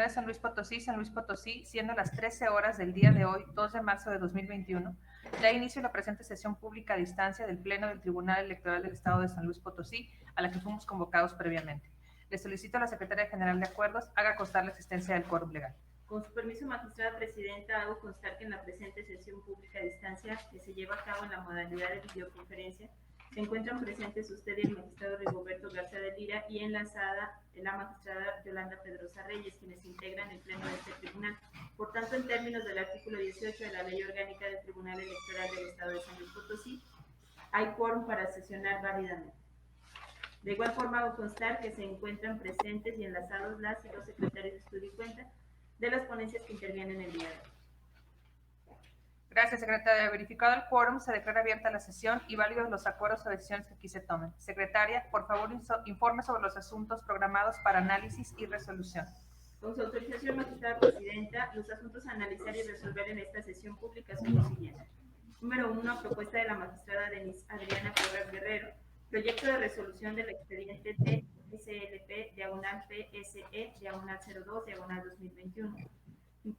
de San Luis Potosí, siendo las 13 horas del día de hoy, 2 de marzo de 2021, da inicio a la presente sesión pública a distancia del Pleno del Tribunal Electoral del Estado de San Luis Potosí, a la que fuimos convocados previamente. Le solicito a la Secretaria General de Acuerdos haga constar la existencia del quórum legal. Con su permiso, magistrada presidenta, hago constar que en la presente sesión pública a distancia, que se lleva a cabo en la modalidad de videoconferencia, se encuentran presentes usted y el magistrado Rigoberto Garza de Lira y enlazada la magistrada Yolanda Pedrosa Reyes, quienes integran el pleno de este tribunal. Por tanto, en términos del artículo 18 de la Ley Orgánica del Tribunal Electoral del Estado de San Luis Potosí, hay quórum para sesionar válidamente. De igual forma, hago constar que se encuentran presentes y enlazados las y los secretarios de estudio y cuenta de las ponencias que intervienen el día de hoy. Gracias, secretaria. Verificado el quórum, se declara abierta la sesión y válidos los acuerdos o decisiones que aquí se tomen. Secretaria, por favor, informe sobre los asuntos programados para análisis y resolución. Con su autorización, magistrada presidenta, los asuntos a analizar y resolver en esta sesión pública son los siguientes. Número 1, propuesta de la magistrada Denise Adriana Porras Guerrero, proyecto de resolución del expediente TSLP-PSE-02-02-2021.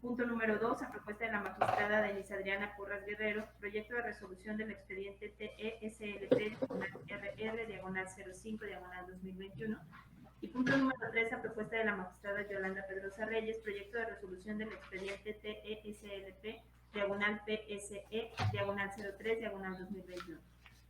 Punto número 2, a propuesta de la magistrada Denise Adriana Porras Guerrero, proyecto de resolución del expediente TESLP-RR-05-2021. Y punto número 3, a propuesta de la magistrada Yolanda Pedrosa Reyes, proyecto de resolución del expediente TESLP-PSE-03-2021.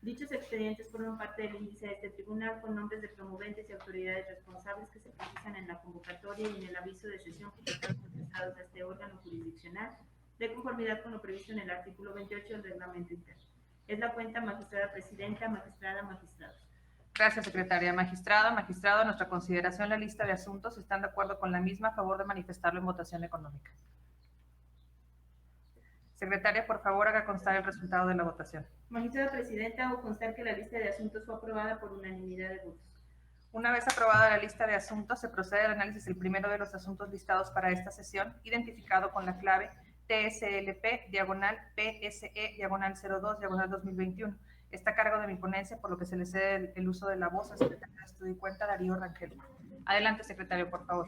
Dichos expedientes forman parte del índice de este tribunal con nombres de promoventes y autoridades responsables que se precisan en la convocatoria y en el aviso de sesión publicados contestados a este órgano jurisdiccional, de conformidad con lo previsto en el artículo 28 del reglamento interno. Es la cuenta, magistrada presidenta, magistrada, magistrados. Gracias, secretaria. Magistrada, magistrado, a nuestra consideración la lista de asuntos. ¿Están de acuerdo con la misma? A favor de manifestarlo en votación económica. Secretaria, por favor, haga constar el resultado de la votación. Magistrada presidenta, hago constar que la lista de asuntos fue aprobada por unanimidad de votos. Una vez aprobada la lista de asuntos, se procede al análisis del primero de los asuntos listados para esta sesión, identificado con la clave TSLP-PSE-02-2021. Está a cargo de mi ponencia, por lo que se le cede el uso de la voz al secretario de Estudio y Cuenta, Darío Rangel. Adelante, secretario, por favor.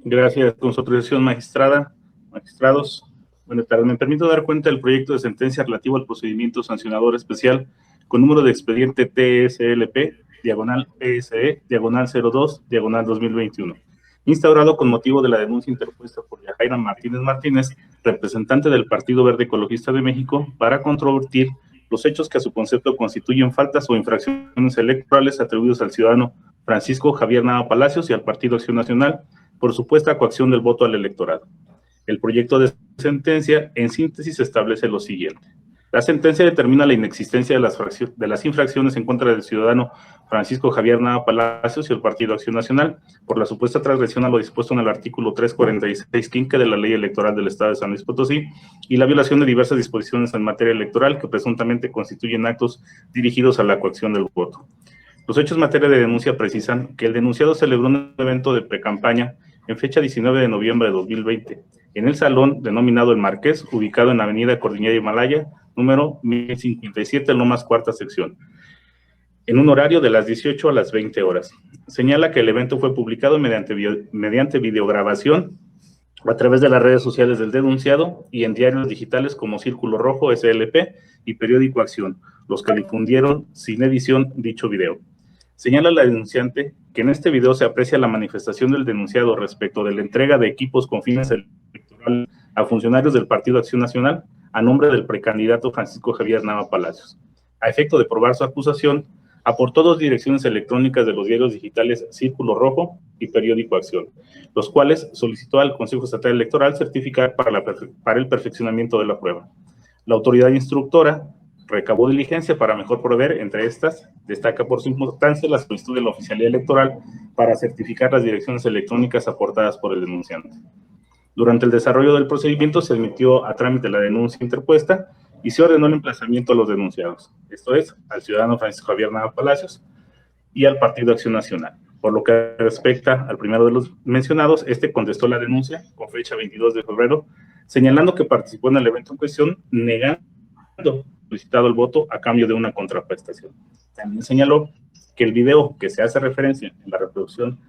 Gracias. Con su autorización, magistrada, magistrados, buenas tardes. Me permito dar cuenta del proyecto de sentencia relativo al procedimiento sancionador especial con número de expediente TSLP-PSE-02-2021, instaurado con motivo de la denuncia interpuesta por Yajaira Martínez Martínez, representante del Partido Verde Ecologista de México, para controvertir los hechos que a su concepto constituyen faltas o infracciones electorales atribuidos al ciudadano Francisco Javier Nava Palacios y al Partido Acción Nacional por supuesta coacción del voto al electorado. El proyecto de sentencia, en síntesis, establece lo siguiente. La sentencia determina la inexistencia de las infracciones en contra del ciudadano Francisco Javier Nava Palacios y el Partido Acción Nacional por la supuesta transgresión a lo dispuesto en el artículo 346 quinque de la Ley Electoral del Estado de San Luis Potosí y la violación de diversas disposiciones en materia electoral que presuntamente constituyen actos dirigidos a la coacción del voto. Los hechos en materia de denuncia precisan que el denunciado celebró un evento de precampaña en fecha 19 de noviembre de 2020, en el salón denominado El Marqués, ubicado en Avenida Cordillera Himalaya, número 1057, Lomas, cuarta sección, en un horario de las 18 a las 20 horas. Señala que el evento fue publicado mediante videograbación a través de las redes sociales del denunciado y en diarios digitales como Círculo Rojo, SLP y Periódico Acción, los que difundieron sin edición dicho video. Señala la denunciante que en este video se aprecia la manifestación del denunciado respecto de la entrega de equipos con fines electorales a funcionarios del Partido Acción Nacional a nombre del precandidato Francisco Javier Nava Palacios. A efecto de probar su acusación, aportó 2 direcciones electrónicas de los diarios digitales Círculo Rojo y Periódico Acción, los cuales solicitó al Consejo Estatal Electoral certificar para el perfeccionamiento de la prueba. La autoridad instructora recabó diligencia para mejor proveer, entre estas, destaca por su importancia la solicitud de la oficialía electoral para certificar las direcciones electrónicas aportadas por el denunciante. Durante el desarrollo del procedimiento se admitió a trámite la denuncia interpuesta y se ordenó el emplazamiento a los denunciados, esto es, al ciudadano Francisco Javier Nava Palacios y al Partido Acción Nacional. Por lo que respecta al primero de los mencionados, este contestó la denuncia con fecha 22 de febrero, señalando que participó en el evento en cuestión, negando solicitado el voto a cambio de una contraprestación. También señaló que el video que se hace referencia en la reproducción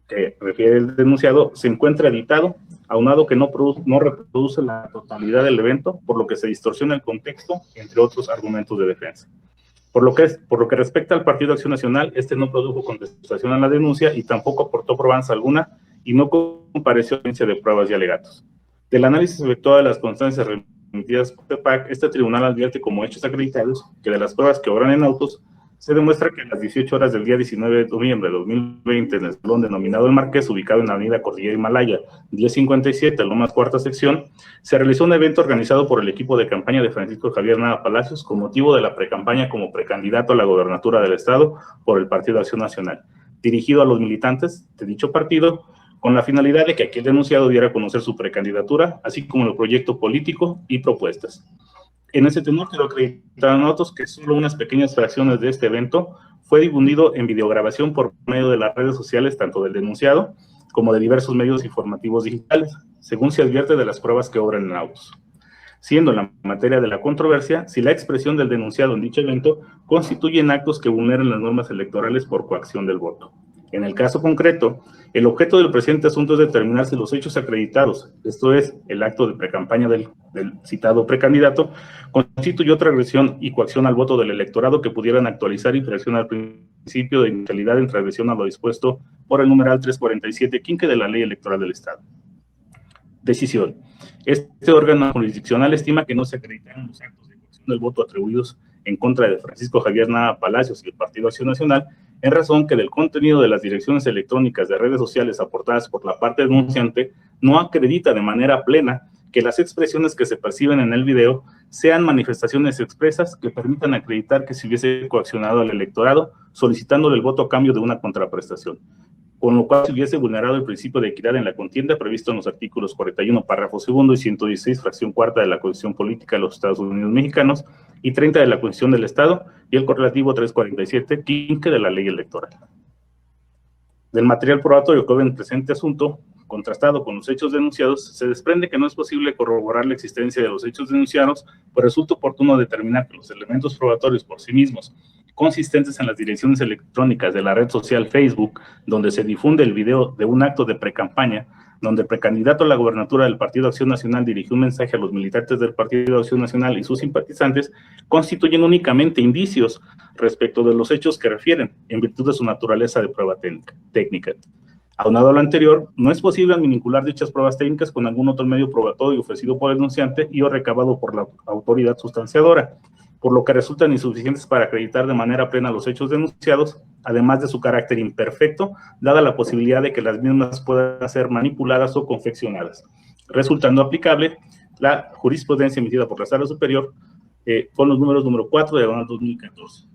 que refiere el denunciado se encuentra editado, aunado que no reproduce la totalidad del evento, por lo que se distorsiona el contexto, entre otros argumentos de defensa. Por lo que respecta al Partido Acción Nacional, este no produjo contestación a la denuncia y tampoco aportó probanza alguna y no compareció a audiencia de pruebas y alegatos. Del análisis efectuado de las constancias remitidas por TEPAC, este tribunal advierte como hechos acreditados que de las pruebas que obran en autos, se demuestra que a las 18 horas del día 19 de noviembre de 2020, en el salón denominado El Marqués, ubicado en la avenida Cordillera Himalaya, 1057, Lomas Cuarta Sección, se realizó un evento organizado por el equipo de campaña de Francisco Javier Nava Palacios con motivo de la precampaña como precandidato a la gobernatura del Estado por el Partido Acción Nacional, dirigido a los militantes de dicho partido, con la finalidad de que aquel denunciado diera a conocer su precandidatura, así como el proyecto político y propuestas. En ese tenor quedó acreditado a nosotros que solo unas pequeñas fracciones de este evento fue difundido en videograbación por medio de las redes sociales, tanto del denunciado como de diversos medios informativos digitales, según se advierte de las pruebas que obran en autos. Siendo en la materia de la controversia, si la expresión del denunciado en dicho evento constituyen actos que vulneran las normas electorales por coacción del voto. En el caso concreto, el objeto del presente asunto es determinar si los hechos acreditados, esto es, el acto de precampaña del citado precandidato, constituye otra agresión y coacción al voto del electorado que pudieran actualizar infracción al principio de neutralidad en transgresión a lo dispuesto por el numeral 347 quinque de la Ley Electoral del Estado. Decisión. Este órgano jurisdiccional estima que no se acreditaron los actos de coacción del voto atribuidos en contra de Francisco Javier Nava Palacios y el Partido Acción Nacional, en razón que del contenido de las direcciones electrónicas de redes sociales aportadas por la parte denunciante no acredita de manera plena que las expresiones que se perciben en el video sean manifestaciones expresas que permitan acreditar que se hubiese coaccionado al electorado solicitándole el voto a cambio de una contraprestación, con lo cual se hubiese vulnerado el principio de equidad en la contienda previsto en los artículos 41, párrafo segundo y 116, fracción cuarta de la Constitución Política de los Estados Unidos Mexicanos y 30 de la Constitución del Estado y el correlativo 347, quinque de la Ley Electoral. Del material probatorio que en el presente asunto, contrastado con los hechos denunciados, se desprende que no es posible corroborar la existencia de los hechos denunciados, pues resulta oportuno determinar que los elementos probatorios por sí mismos, consistentes en las direcciones electrónicas de la red social Facebook, donde se difunde el video de un acto de precampaña, donde el precandidato a la gobernatura del Partido Acción Nacional dirigió un mensaje a los militantes del Partido Acción Nacional y sus simpatizantes, constituyen únicamente indicios respecto de los hechos que refieren, en virtud de su naturaleza de prueba técnica. Aunado a lo anterior, no es posible vincular dichas pruebas técnicas con algún otro medio probatorio ofrecido por el denunciante y o recabado por la autoridad sustanciadora, por lo que resultan insuficientes para acreditar de manera plena los hechos denunciados, además de su carácter imperfecto, dada la posibilidad de que las mismas puedan ser manipuladas o confeccionadas, resultando aplicable la jurisprudencia emitida por la Sala Superior con los números número 4 de 2014.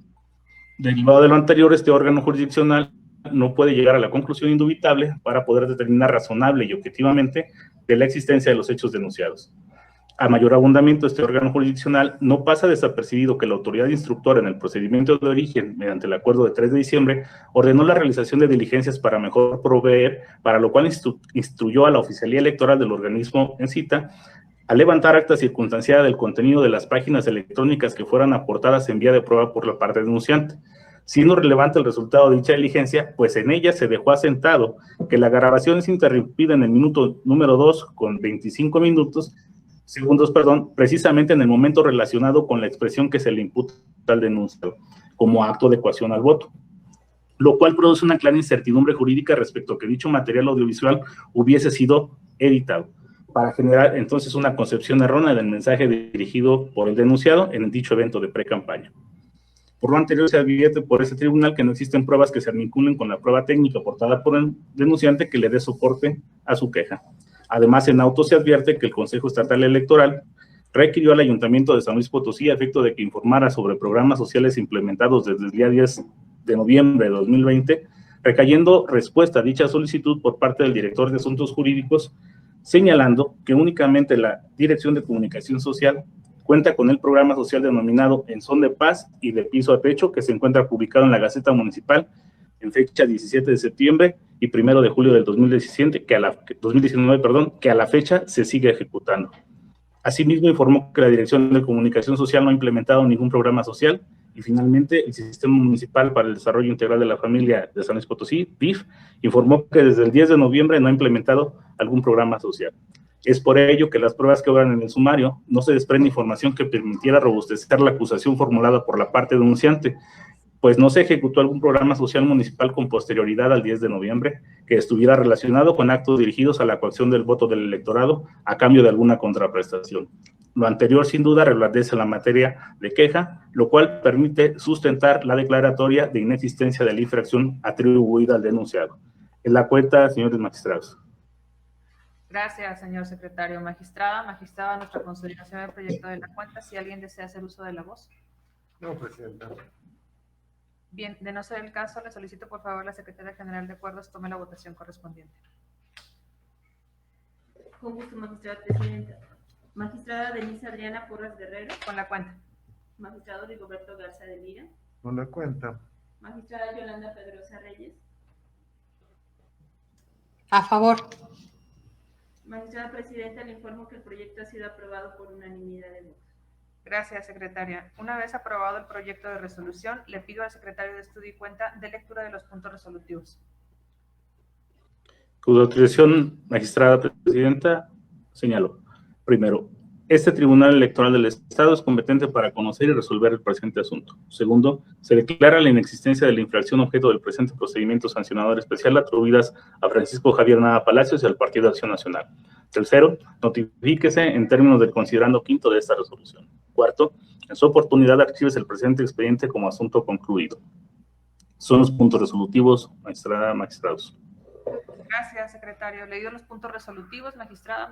Derivado de lo anterior, este órgano jurisdiccional no puede llegar a la conclusión indubitable para poder determinar razonable y objetivamente de la existencia de los hechos denunciados. A mayor abundamiento, este órgano jurisdiccional no pasa desapercibido que la autoridad instructora en el procedimiento de origen, mediante el acuerdo de 3 de diciembre, ordenó la realización de diligencias para mejor proveer, para lo cual instruyó a la oficialía electoral del organismo en cita a levantar acta circunstanciada del contenido de las páginas electrónicas que fueran aportadas en vía de prueba por la parte denunciante. Siendo relevante el resultado de dicha diligencia, pues en ella se dejó asentado que la grabación es interrumpida en el minuto número 2 con 25 segundos, precisamente en el momento relacionado con la expresión que se le imputa al denunciado, como acto de coacción al voto, lo cual produce una clara incertidumbre jurídica respecto a que dicho material audiovisual hubiese sido editado, para generar entonces una concepción errónea del mensaje dirigido por el denunciado en dicho evento de pre-campaña. Por lo anterior, se advierte por ese tribunal que no existen pruebas que se vinculen con la prueba técnica aportada por el denunciante que le dé soporte a su queja. Además, en auto se advierte que el Consejo Estatal Electoral requirió al Ayuntamiento de San Luis Potosí a efecto de que informara sobre programas sociales implementados desde el día 10 de noviembre de 2020, recayendo respuesta a dicha solicitud por parte del director de Asuntos Jurídicos, señalando que únicamente la Dirección de Comunicación Social cuenta con el programa social denominado En Son de Paz y de Piso a Techo, que se encuentra publicado en la Gaceta Municipal en fecha 17 de septiembre y 1 de julio del 2019, que a la fecha se sigue ejecutando. Asimismo, informó que la Dirección de Comunicación Social no ha implementado ningún programa social Y finalmente, el Sistema Municipal para el Desarrollo Integral de la Familia de San Luis Potosí, DIF, informó que desde el 10 de noviembre no ha implementado algún programa social. Es por ello que las pruebas que obran en el sumario no se desprende información que permitiera robustecer la acusación formulada por la parte denunciante, pues no se ejecutó algún programa social municipal con posterioridad al 10 de noviembre que estuviera relacionado con actos dirigidos a la coacción del voto del electorado a cambio de alguna contraprestación. Lo anterior, sin duda, reblandece la materia de queja, lo cual permite sustentar la declaratoria de inexistencia de la infracción atribuida al denunciado. En la cuenta, señores magistrados. Gracias, señor secretario. Magistrada, nuestra consideración del proyecto de la cuenta, si alguien desea hacer uso de la voz. No, presidenta. Bien, de no ser el caso, le solicito por favor a la secretaria general de acuerdos tome la votación correspondiente. Con gusto, magistrada presidenta. Magistrada Denise Adriana Porras Guerrero. Con la cuenta. Magistrado Rigoberto Garza de Lira. Con la cuenta. Magistrada Yolanda Pedrosa Reyes. A favor. Magistrada presidenta, le informo que el proyecto ha sido aprobado por unanimidad de votos. Gracias, secretaria. Una vez aprobado el proyecto de resolución, le pido al secretario de Estudio y Cuenta de lectura de los puntos resolutivos. Con autorización, magistrada presidenta, señalo. Primero, este Tribunal Electoral del Estado es competente para conocer y resolver el presente asunto. Segundo, se declara la inexistencia de la infracción objeto del presente procedimiento sancionador especial atribuidas a Francisco Javier Nava Palacios y al Partido Acción Nacional. Tercero, notifíquese en términos del considerando quinto de esta resolución. Cuarto, en su oportunidad archives el presente expediente como asunto concluido. Son los puntos resolutivos, magistrada, magistrados. Gracias, secretario. Leído los puntos resolutivos, magistrado,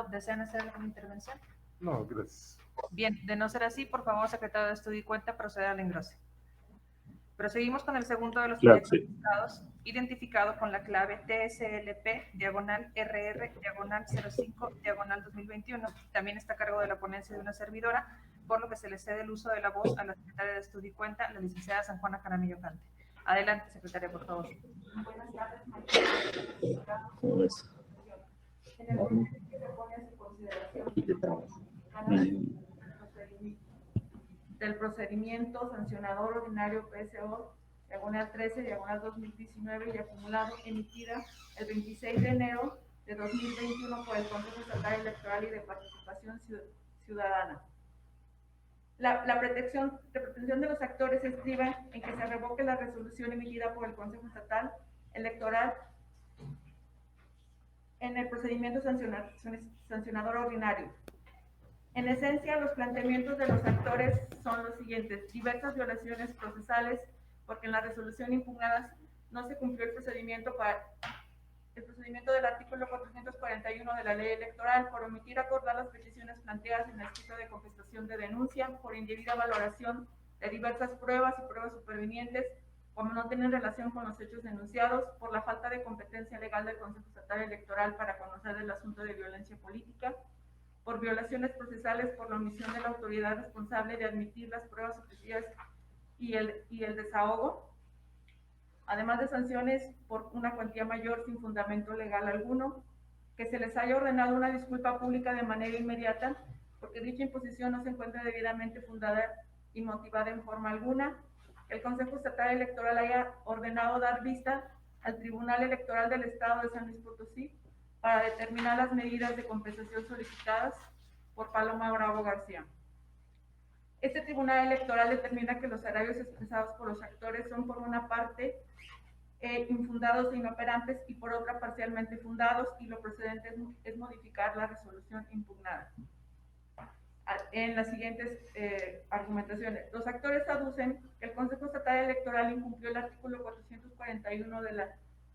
¿desean hacer alguna intervención? No, gracias. Bien, de no ser así, por favor, secretario de Estudio y Cuenta, proceda al engrose. Proseguimos con el segundo de los proyectos citados, identificado con la clave TSLP/RR/05/2021. También está a cargo de la ponencia de una servidora, por lo que se le cede el uso de la voz a la secretaria de Estudio y Cuenta, la licenciada San Juana Jaramillo Cante. Adelante, secretaria, por favor. Buenas tardes, ¿Cómo ves? en el momento que se pone a su consideración del procedimiento sancionador ordinario PSO, diagonal 13, diagonal 2019 y acumulado, emitida el 26 de enero de 2021 por el Consejo Estatal Electoral y de Participación Ciudadana. La pretensión de los actores estriba en que se revoque la resolución emitida por el Consejo Estatal Electoral en el procedimiento sancionador ordinario. En esencia, los planteamientos de los actores son los siguientes: diversas violaciones procesales, porque en la resolución impugnada no se cumplió el procedimiento del artículo 441 de la ley electoral, por omitir acordar las peticiones planteadas en el escrito de contestación de denuncia, por indebida valoración de diversas pruebas y pruebas supervinientes, como no tienen relación con los hechos denunciados, por la falta de competencia legal del Consejo Estatal Electoral para conocer el asunto de violencia política, por violaciones procesales, por la omisión de la autoridad responsable de admitir las pruebas objetivas y el desahogo, además de sanciones por una cuantía mayor sin fundamento legal alguno, que se les haya ordenado una disculpa pública de manera inmediata, porque dicha imposición no se encuentra debidamente fundada y motivada en forma alguna, que el Consejo Estatal Electoral haya ordenado dar vista al Tribunal Electoral del Estado de San Luis Potosí para determinar las medidas de compensación solicitadas por Paloma Bravo García. Este Tribunal Electoral determina que los agravios expresados por los actores son por una parte infundados e inoperantes y por otra parcialmente fundados, y lo procedente es modificar la resolución impugnada. En las siguientes argumentaciones, los actores aducen que el Consejo Estatal Electoral incumplió el artículo 441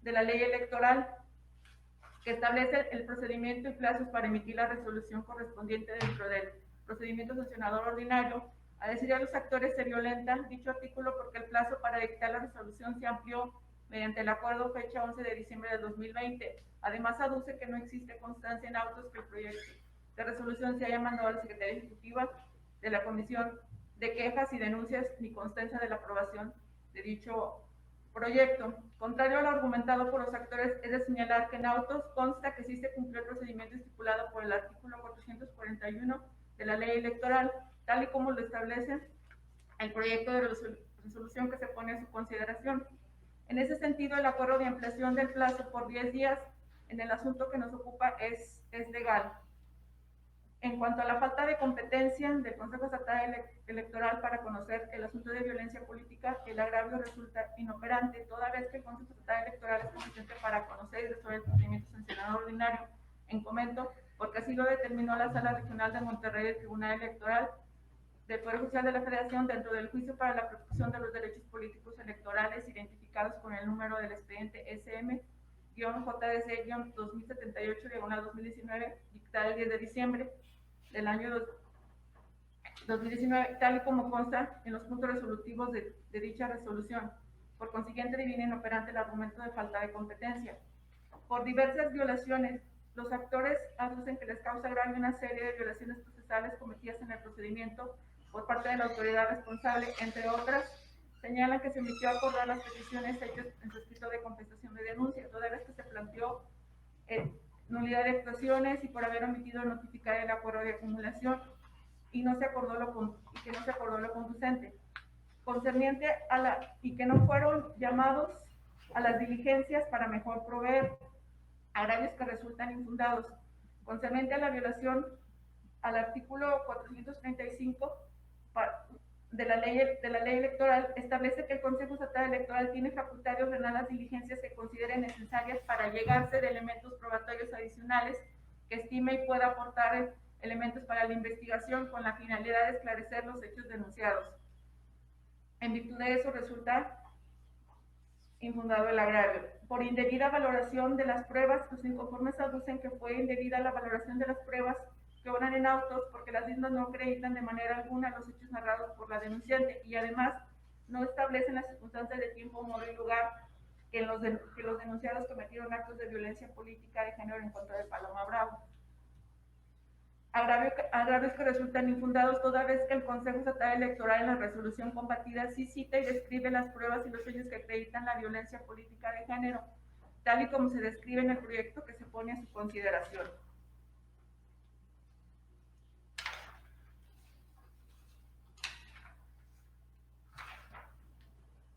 de la ley electoral, que establece el procedimiento y plazos para emitir la resolución correspondiente dentro del procedimiento sancionador ordinario. A decir de los actores, se violenta dicho artículo porque el plazo para dictar la resolución se amplió mediante el acuerdo fecha 11 de diciembre de 2020. Además, aduce que no existe constancia en autos que el proyecto de resolución se haya mandado a la Secretaría Ejecutiva de la Comisión de Quejas y Denuncias, ni constancia de la aprobación de dicho proyecto. Contrario a lo argumentado por los actores, es de señalar que en autos consta que sí se cumplió el procedimiento estipulado por el artículo 441 de la ley electoral, tal y como lo establece el proyecto de resolución que se pone a su consideración. En ese sentido, el acuerdo de ampliación del plazo por 10 días en el asunto que nos ocupa es legal. En cuanto a la falta de competencia del Consejo Estatal Electoral para conocer el asunto de violencia política, el agravio resulta inoperante, toda vez que el Consejo Estatal Electoral es competente para conocer y resolver el procedimiento sancionado ordinario en comento, porque así lo determinó la Sala Regional de Monterrey del Tribunal Electoral del Poder Judicial de la Federación dentro del juicio para la protección de los derechos políticos electorales identificados con el número del expediente SM-JDC-2078-2019, dictado el 10 de diciembre del año 2019, tal y como consta en los puntos resolutivos de dicha resolución. Por consiguiente, divina inoperante el argumento de falta de competencia. Por diversas violaciones, los actores aducen que les causa agravio una serie de violaciones procesales cometidas en el procedimiento por parte de la autoridad responsable, entre otras, señalan que se omitió acordar las peticiones hechas en su escrito de contestación de denuncia, toda vez que se planteó nulidad de actuaciones y por haber omitido notificar el acuerdo de acumulación y no se acordó lo conducente, concerniente y que no fueron llamados a las diligencias para mejor proveer, agravios que resultan infundados, concerniente a la violación al artículo 435 de la ley electoral, establece que el Consejo Estatal Electoral tiene facultad de ordenar las diligencias que considere necesarias para llegarse de elementos probatorios adicionales que estime y pueda aportar elementos para la investigación con la finalidad de esclarecer los hechos denunciados. En virtud de eso resulta infundado el agravio. Por indebida valoración de las pruebas, los inconformes aducen que fue indebida la valoración de las pruebas que obran en autos porque las mismas no acreditan de manera alguna los hechos narrados por la denunciante y además no establecen las circunstancias de tiempo, modo y lugar que los denunciados cometieron actos de violencia política de género en contra de Paloma Bravo. Agravios que resultan infundados toda vez que el Consejo Estatal Electoral en la resolución combatida sí cita y describe las pruebas y los hechos que acreditan la violencia política de género, tal y como se describe en el proyecto que se pone a su consideración.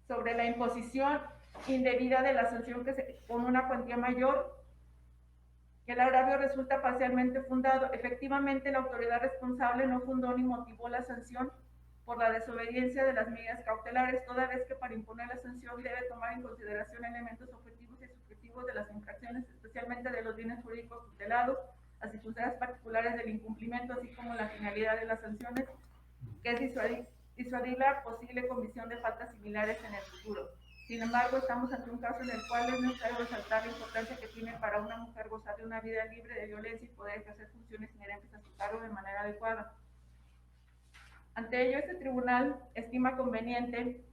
Sobre la imposición indebida de la sanción con una cuantía mayor, que el agravio resulta parcialmente fundado. Efectivamente, la autoridad responsable no fundó ni motivó la sanción por la desobediencia de las medidas cautelares, toda vez que para imponer la sanción debe tomar en consideración elementos objetivos y subjetivos de las infracciones, especialmente de los bienes jurídicos tutelados, las circunstancias particulares del incumplimiento, así como la finalidad de las sanciones, que es disuadir la posible comisión de faltas similares en el futuro. Sin embargo, estamos ante un caso en el cual es necesario resaltar la importancia que tiene para una mujer gozar de una vida libre de violencia y poder ejercer funciones inherentes a su cargo de manera adecuada. Ante ello, este tribunal estima conveniente,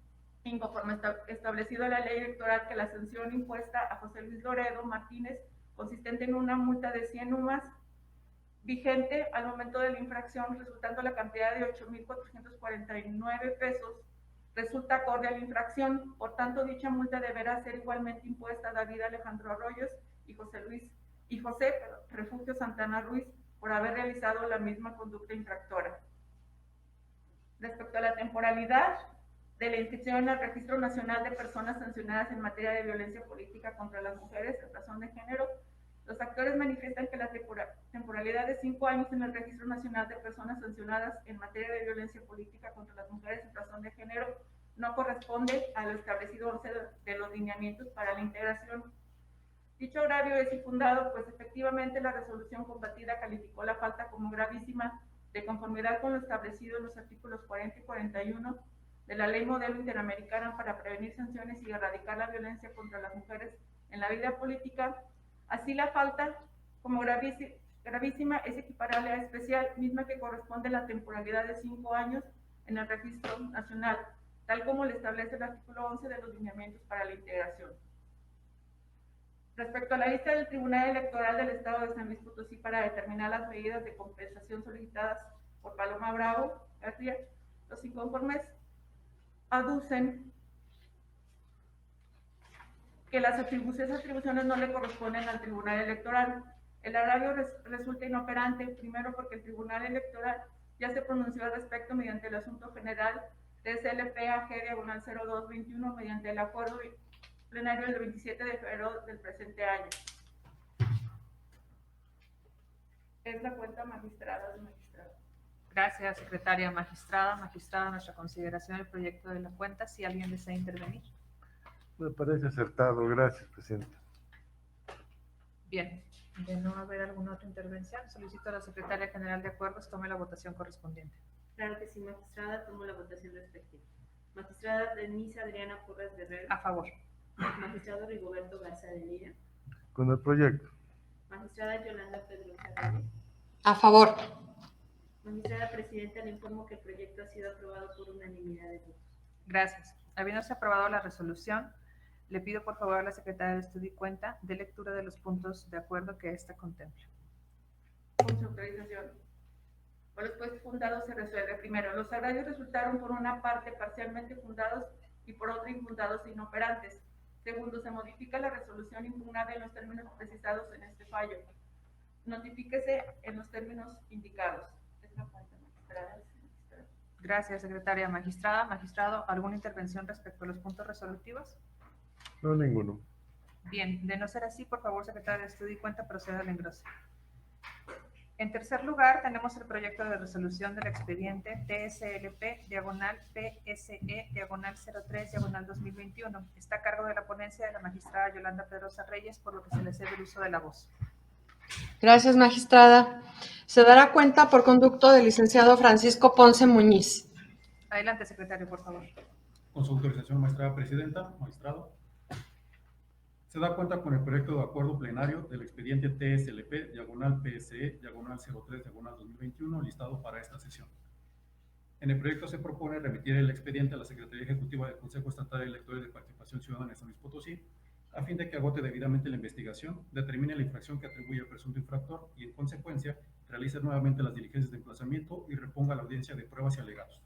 conforme establecido en la ley electoral, que la sanción impuesta a José Luis Loredo Martínez, consistente en una multa de 100 UMAS, vigente al momento de la infracción, resultando la cantidad de 8,449 pesos, resulta acorde a la infracción. Por tanto, dicha multa deberá ser igualmente impuesta a David Alejandro Arroyos y José Refugio Santana Ruiz por haber realizado la misma conducta infractora. Respecto a la temporalidad de la inscripción en el Registro Nacional de Personas Sancionadas en materia de violencia política contra las mujeres en razón de género, los actores manifiestan que la temporalidad de 5 años en el Registro Nacional de Personas Sancionadas en materia de violencia política contra las mujeres en razón de género no corresponde a lo establecido 11 de los lineamientos para la integración. Dicho agravio es infundado, pues efectivamente la resolución combatida calificó la falta como gravísima de conformidad con lo establecido en los artículos 40 y 41 de la Ley Modelo Interamericana para prevenir sanciones y erradicar la violencia contra las mujeres en la vida política. Así, la falta como gravísima es equiparable a especial, misma que corresponde a la temporalidad de 5 años en el Registro Nacional, tal como le establece el artículo 11 de los lineamientos para la integración. Respecto a la lista del Tribunal Electoral del Estado de San Luis Potosí para determinar las medidas de compensación solicitadas por Paloma Bravo García, los inconformes aducen que las atribuciones no le corresponden al Tribunal Electoral. El agravio resulta inoperante, primero porque el Tribunal Electoral ya se pronunció al respecto mediante el asunto general TSLP AG/0221 mediante el acuerdo plenario del 27 de febrero del presente año. Es la cuenta magistrada del magistrado. Gracias, secretaria. Magistrada, a nuestra consideración el proyecto de la cuenta. Si alguien desea intervenir. Me parece acertado, gracias, presidenta. Bien, de no haber alguna otra intervención, solicito a la secretaria general de acuerdos tome la votación correspondiente. Claro que sí, magistrada, tomo la votación respectiva. Magistrada Denise Adriana Porras Guerrero. A favor. Magistrado Rigoberto Garza de Lira. Con el proyecto. Magistrada Yolanda Pedrosa Reyes. A favor. Magistrada Presidenta, le informo que el proyecto ha sido aprobado por unanimidad de votos. Gracias. Habiéndose aprobado la resolución, le pido por favor a la secretaria de Estudio y Cuenta de lectura de los puntos de acuerdo que ésta contempla. Con su autorización. Por los puestos fundados se resuelve. Primero, los agravios resultaron por una parte parcialmente fundados y por otra infundados e inoperantes. Segundo, se modifica la resolución impugnada en los términos precisados en este fallo. Notifíquese en los términos indicados. Es la cuenta magistrada. Gracias, secretaria. Magistrado, ¿alguna intervención respecto a los puntos resolutivos? No, ninguno. Bien, de no ser así, por favor, secretaria de Estudio y Cuenta, proceda al engrose. En tercer lugar, tenemos el proyecto de resolución del expediente TSLP/PSE/03/2021. Está a cargo de la ponencia de la magistrada Yolanda Pedrosa Reyes, por lo que se le cede el uso de la voz. Gracias, magistrada. Se dará cuenta por conducto del licenciado Francisco Ponce Muñiz. Adelante, secretario, por favor. Con su autorización, magistrada presidenta, magistrado. Se da cuenta con el proyecto de acuerdo plenario del expediente TSLP/PSE/03/2021 listado para esta sesión. En el proyecto se propone remitir el expediente a la Secretaría Ejecutiva del Consejo Estatal de Electores de Participación Ciudadana de San Luis Potosí, a fin de que agote debidamente la investigación, determine la infracción que atribuye al presunto infractor y, en consecuencia, realice nuevamente las diligencias de emplazamiento y reponga la audiencia de pruebas y alegatos.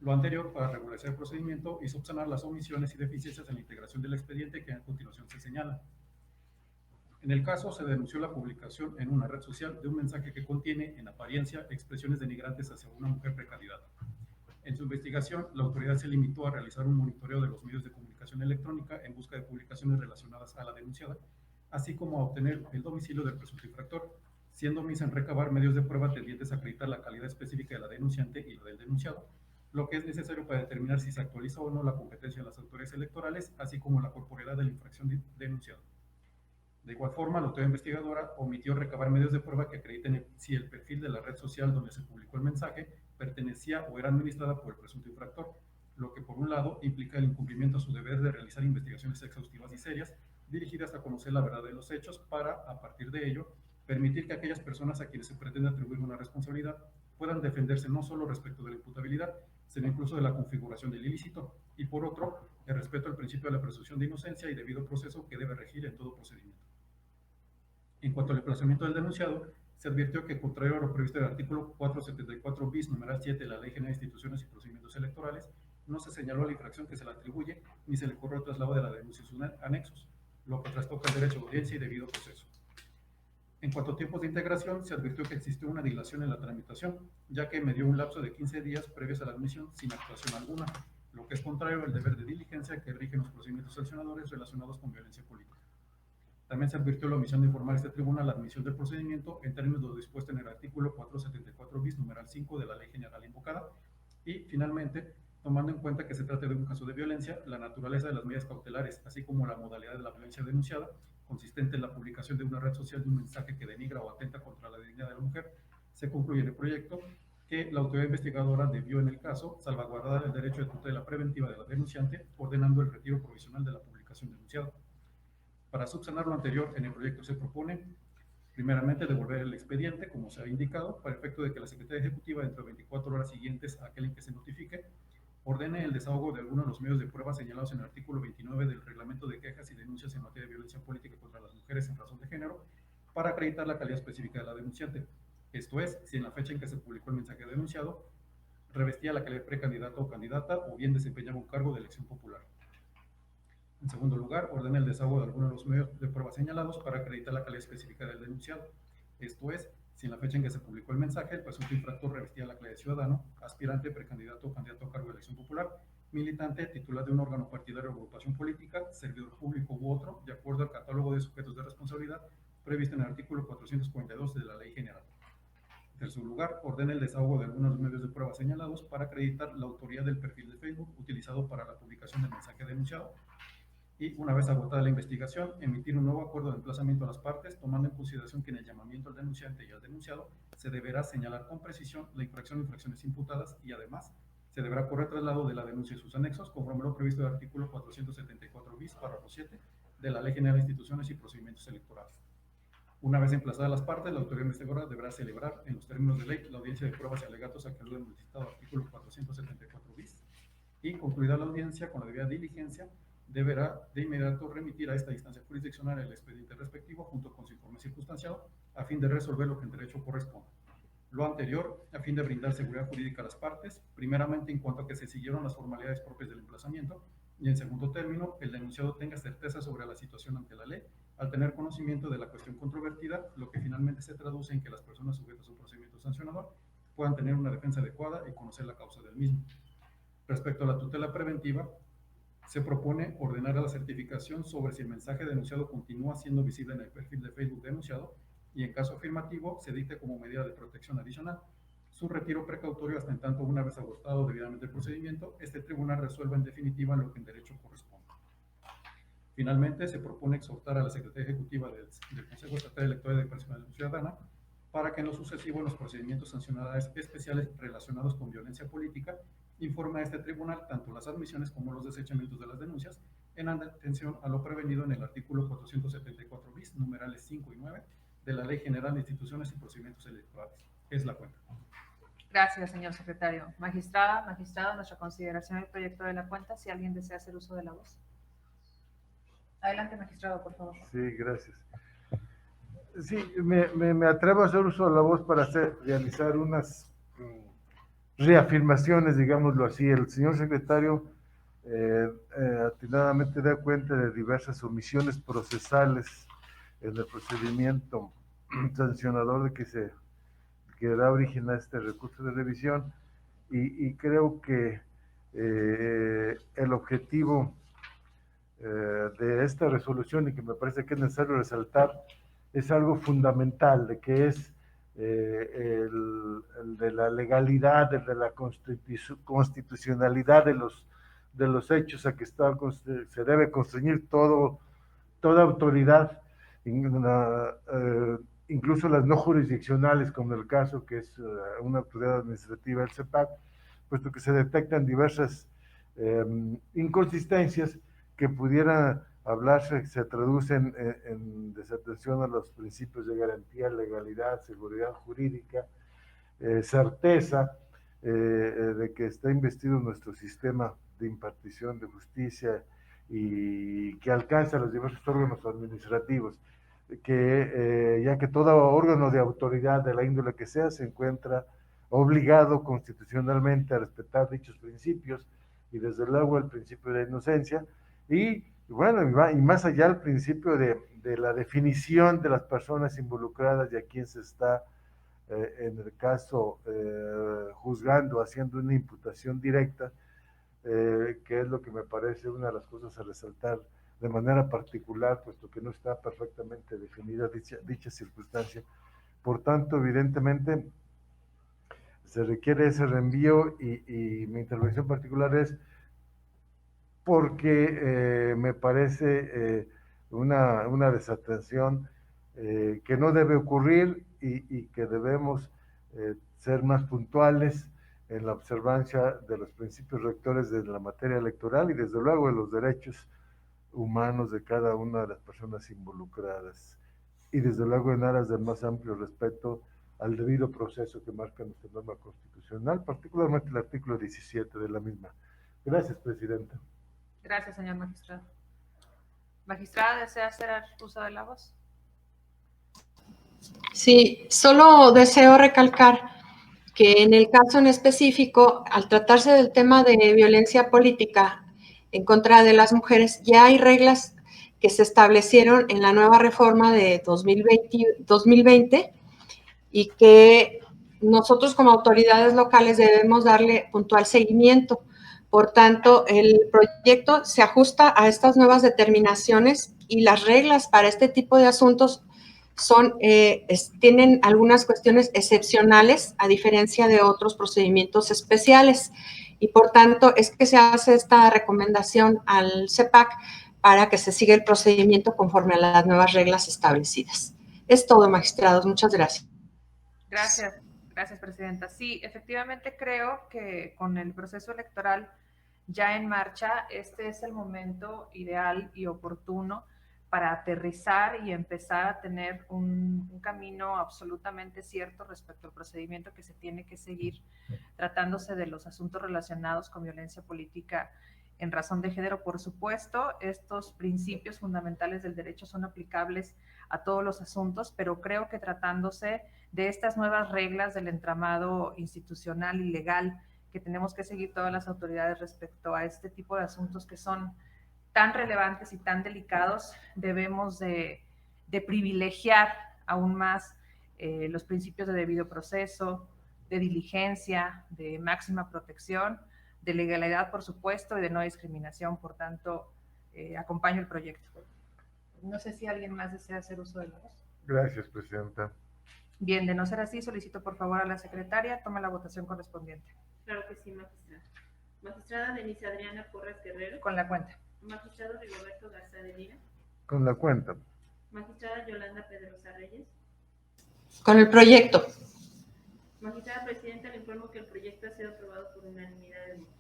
Lo anterior para regularizar el procedimiento y subsanar las omisiones y deficiencias en la integración del expediente que a continuación se señalan. En el caso, se denunció la publicación en una red social de un mensaje que contiene, en apariencia, expresiones denigrantes hacia una mujer precandidata. En su investigación, la autoridad se limitó a realizar un monitoreo de los medios de comunicación electrónica en busca de publicaciones relacionadas a la denunciada, así como a obtener el domicilio del presunto infractor, siendo omisa en recabar medios de prueba tendientes a acreditar la calidad específica de la denunciante y la del denunciado, lo que es necesario para determinar si se actualiza o no la competencia de las autoridades electorales, así como la corporeidad de la infracción denunciada. De igual forma, la autoridad investigadora omitió recabar medios de prueba que acrediten si el perfil de la red social donde se publicó el mensaje pertenecía o era administrada por el presunto infractor, lo que por un lado implica el incumplimiento a su deber de realizar investigaciones exhaustivas y serias dirigidas a conocer la verdad de los hechos para, a partir de ello, permitir que aquellas personas a quienes se pretende atribuir una responsabilidad puedan defenderse no solo respecto de la imputabilidad, sino incluso de la configuración del ilícito, y por otro, el respeto al principio de la presunción de inocencia y debido proceso que debe regir en todo procedimiento. En cuanto al emplazamiento del denunciado, se advirtió que, contrario a lo previsto en el artículo 474 bis, numeral 7 de la Ley General de Instituciones y Procedimientos Electorales, no se señaló la infracción que se le atribuye, ni se le corrió el traslado de la denuncia y sus anexos, lo que trastoca el derecho de audiencia y debido proceso. En cuanto a tiempos de integración, se advirtió que existió una dilación en la tramitación, ya que medió un lapso de 15 días previos a la admisión sin actuación alguna, lo que es contrario al deber de diligencia que rigen los procedimientos sancionadores relacionados con violencia política. También se advirtió la omisión de informar a este tribunal la admisión del procedimiento en términos de lo dispuesto en el artículo 474 bis, numeral 5 de la Ley General invocada, y, finalmente, tomando en cuenta que se trata de un caso de violencia, la naturaleza de las medidas cautelares, así como la modalidad de la violencia denunciada, consistente en la publicación de una red social de un mensaje que denigra o atenta contra la dignidad de la mujer, se concluye en el proyecto que la autoridad investigadora debió, en el caso, salvaguardar el derecho de tutela preventiva de la denunciante, ordenando el retiro provisional de la publicación denunciada. Para subsanar lo anterior, en el proyecto se propone, primeramente, devolver el expediente, como se ha indicado, para efecto de que la Secretaría Ejecutiva, dentro de 24 horas siguientes a aquel en que se notifique, ordene el desahogo de algunos de los medios de prueba señalados en el artículo 29 del Reglamento de Quejas y Denuncias en materia de violencia política contra las mujeres en razón de género, para acreditar la calidad específica de la denunciante. Esto es, si en la fecha en que se publicó el mensaje denunciado, revestía la calidad de precandidato o candidata o bien desempeñaba un cargo de elección popular. En segundo lugar, ordena el desahogo de algunos de los medios de prueba señalados para acreditar la calidad específica del denunciado. Esto es, Si en la fecha en que se publicó el mensaje, el presunto infractor revestía la calidad de ciudadano, aspirante, precandidato o candidato a cargo de elección popular, militante, titular de un órgano partidario o agrupación política, servidor público u otro, de acuerdo al catálogo de sujetos de responsabilidad previsto en el artículo 442 de la Ley General. En tercer lugar, ordena el desahogo de algunos medios de prueba señalados para acreditar la autoría del perfil de Facebook utilizado para la publicación del mensaje denunciado. Y, una vez agotada la investigación, emitir un nuevo acuerdo de emplazamiento a las partes, tomando en consideración que en el llamamiento al denunciante y al denunciado se deberá señalar con precisión la infracción o infracciones imputadas y, además, se deberá correr traslado de la denuncia y sus anexos, conforme lo previsto en el artículo 474 bis, párrafo 7 de la Ley General de Instituciones y Procedimientos Electorales. Una vez emplazadas las partes, la autoridad investigadora deberá celebrar, en los términos de ley, la audiencia de pruebas y alegatos a que alude el citado artículo 474 bis, y, concluida la audiencia con la debida diligencia, deberá de inmediato remitir a esta instancia jurisdiccional el expediente respectivo junto con su informe circunstanciado a fin de resolver lo que en derecho corresponde. Lo anterior, a fin de brindar seguridad jurídica a las partes, primeramente en cuanto a que se siguieron las formalidades propias del emplazamiento, y en segundo término, el denunciado tenga certeza sobre la situación ante la ley, al tener conocimiento de la cuestión controvertida, lo que finalmente se traduce en que las personas sujetas a un procedimiento sancionador puedan tener una defensa adecuada y conocer la causa del mismo. Respecto a la tutela preventiva, se propone ordenar a la certificación sobre si el mensaje denunciado continúa siendo visible en el perfil de Facebook denunciado y, en caso afirmativo, se dicte como medida de protección adicional su retiro precautorio hasta en tanto, una vez agotado debidamente el procedimiento, este tribunal resuelva en definitiva lo que en derecho corresponde. Finalmente, se propone exhortar a la Secretaría Ejecutiva del Consejo Estatal Electoral de Participación Ciudadana para que en lo sucesivo en los procedimientos sancionadores especiales relacionados con violencia política informe a este tribunal tanto las admisiones como los desechamientos de las denuncias en atención a lo prevenido en el artículo 474 bis, numerales 5 y 9 de la Ley General de Instituciones y Procedimientos Electorales. Es la cuenta. Gracias, señor secretario. Magistrada, magistrado, nuestra consideración del proyecto de la cuenta, si alguien desea hacer uso de la voz. Adelante, magistrado, por favor. Sí, gracias. Sí, me atrevo a hacer uso de la voz para realizar unas reafirmaciones, digámoslo así. El señor secretario atinadamente da cuenta de diversas omisiones procesales en el procedimiento sancionador de que da origen a este recurso de revisión, y creo que el objetivo de esta resolución, y que me parece que es necesario resaltar, es algo fundamental, de que es el de la legalidad, el de la constitucionalidad de los hechos a que se debe constreñir toda autoridad, incluso las no jurisdiccionales, como el caso que es una autoridad administrativa, el CEPAC, puesto que se detectan diversas inconsistencias que pudieran hablarse, se traducen en desatención a los principios de garantía, legalidad, seguridad jurídica, certeza de que está investido nuestro sistema de impartición de justicia y que alcanza a los diversos órganos administrativos, que ya que todo órgano de autoridad de la índole que sea se encuentra obligado constitucionalmente a respetar dichos principios, y desde luego el principio de inocencia, y bueno, y más allá el principio de la definición de las personas involucradas y a quien se está en el caso juzgando, haciendo una imputación directa, que es lo que me parece una de las cosas a resaltar de manera particular, puesto que no está perfectamente definida dicha circunstancia. Por tanto, evidentemente, se requiere ese reenvío, y mi intervención particular es porque me parece una desatención que no debe ocurrir, y que debemos ser más puntuales en la observancia de los principios rectores de la materia electoral y desde luego de los derechos humanos de cada una de las personas involucradas, y desde luego en aras del más amplio respeto al debido proceso que marca nuestra norma constitucional, particularmente el artículo 17 de la misma. Gracias, Presidenta. Gracias, señor magistrado. Magistrada, ¿desea hacer uso de la voz? Sí, solo deseo recalcar que en el caso en específico, al tratarse del tema de violencia política en contra de las mujeres, ya hay reglas que se establecieron en la nueva reforma de 2020 y que nosotros como autoridades locales debemos darle puntual seguimiento. Por tanto, el proyecto se ajusta a estas nuevas determinaciones y las reglas para este tipo de asuntos tienen algunas cuestiones excepcionales a diferencia de otros procedimientos especiales. Y por tanto, es que se hace esta recomendación al CEPAC para que se siga el procedimiento conforme a las nuevas reglas establecidas. Es todo, magistrados. Muchas gracias. Gracias, Presidenta. Sí, efectivamente creo que con el proceso electoral ya en marcha, este es el momento ideal y oportuno para aterrizar y empezar a tener un camino absolutamente cierto respecto al procedimiento que se tiene que seguir tratándose de los asuntos relacionados con violencia política en razón de género. Por supuesto, estos principios fundamentales del derecho son aplicables a todos los asuntos, pero creo que tratándose de estas nuevas reglas del entramado institucional y legal que tenemos que seguir todas las autoridades respecto a este tipo de asuntos que son tan relevantes y tan delicados, debemos de privilegiar aún más los principios de debido proceso, de diligencia, de máxima protección, de legalidad, por supuesto, y de no discriminación. Por tanto, acompaño el proyecto. No sé si alguien más desea hacer uso de la voz. Gracias, Presidenta. Bien, de no ser así, solicito por favor a la secretaria tome la votación correspondiente. Claro que sí, magistrada. Magistrada Denise Adriana Porras Guerrero. Con la cuenta. Magistrado Rigoberto Garza de Lira. Con la cuenta. Magistrada Yolanda Pedrosa Reyes. Con el proyecto. Magistrada Presidenta, le informo que el proyecto ha sido aprobado por unanimidad de votos.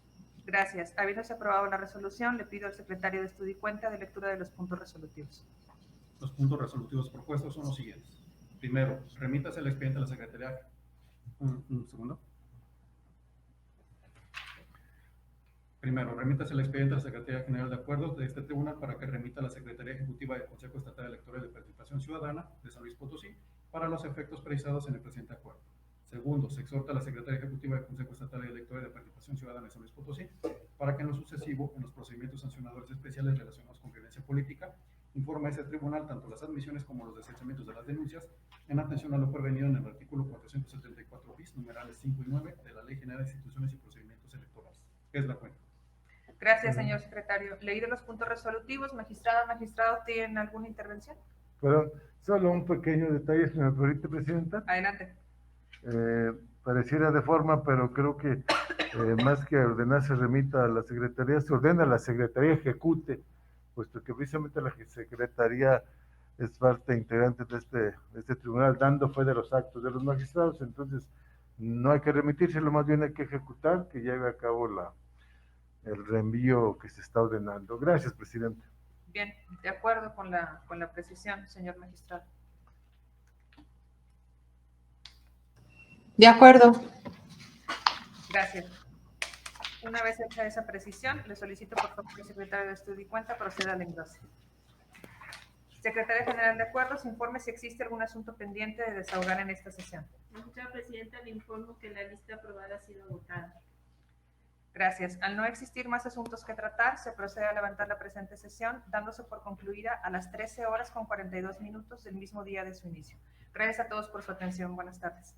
Gracias. Habiéndose aprobado la resolución, le pido al secretario de Estudio y Cuenta de lectura de los puntos resolutivos. Los puntos resolutivos propuestos son los siguientes. Primero, remítase el expediente a la Secretaría. Un segundo. Primero, remítase el expediente a la Secretaría General de Acuerdos de este tribunal para que remita a la Secretaría Ejecutiva del Consejo Estatal Electoral de Participación Ciudadana de San Luis Potosí para los efectos precisados en el presente acuerdo. Segundo, se exhorta a la Secretaría Ejecutiva del Consejo Estatal Electoral de Participación Ciudadana de San Luis Potosí para que en lo sucesivo, en los procedimientos sancionadores especiales relacionados con violencia política, informe a ese tribunal tanto las admisiones como los desechamientos de las denuncias en atención a lo prevenido en el artículo 474 bis, numerales 5 y 9 de la Ley General de Instituciones y Procedimientos Electorales. Es la cuenta. Gracias, señor secretario. Leído los puntos resolutivos, magistrado, ¿tienen alguna intervención? Pero solo un pequeño detalle, si me permite, Presidenta. Adelante. Pareciera de forma, pero creo que más que ordenar se remita a la Secretaría, se ordena a la Secretaría ejecute, puesto que precisamente la Secretaría es parte integrante de este tribunal, dando fe de los actos de los magistrados. Entonces no hay que remitírselo, más bien hay que ejecutar, que lleve a cabo el reenvío que se está ordenando. Gracias, Presidente. Bien, de acuerdo con la precisión, señor magistrado. De acuerdo. Gracias. Una vez hecha esa precisión, le solicito por favor al secretario de Estudio y Cuenta proceda al englose. Secretaria General de Acuerdos, informe si existe algún asunto pendiente de desahogar en esta sesión. Magistrada Presidenta, le informo que la lista aprobada ha sido votada. Gracias. Al no existir más asuntos que tratar, se procede a levantar la presente sesión, dándose por concluida a las 13 horas con 42 minutos del mismo día de su inicio. Gracias a todos por su atención. Buenas tardes.